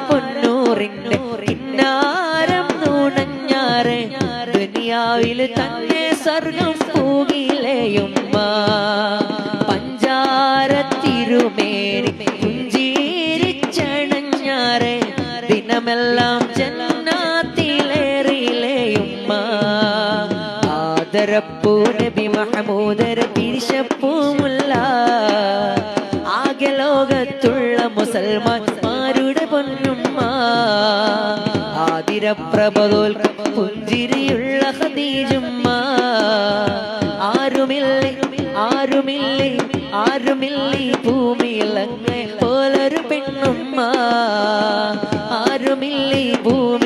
പൊന്നൂറിന്റെ കിന്നാരം നുണഞ്ഞാറ് ദുനിയാവില് തന്നെ സ്വർഗം പൂകിലെയുമ്മ പഞ്ചാര തിരുമേനി പുഞ്ചിരിച്ചണഞ്ഞാറ് ദിനമെല്ലാം ജന്നാത്തിലേറിലെയുമ്മ ആദരപ്പൂ നബി മഹമൂദര തിരിശപ്പൂമുല്ല ആകെ ലോകത്തുള്ള മുസൽമാന്മാരുടെ പൊന്നുമ്മ ആതിരപ്രഭതോൽ പുഞ്ചിരിയുള്ള ഖദീജുമ്മ ആരുമില്ലേ ഭൂമിയിൽ അങ്ങേ പോലൊരു പെണ്ണുമ്മ ആരുമില്ലേ ഭൂമി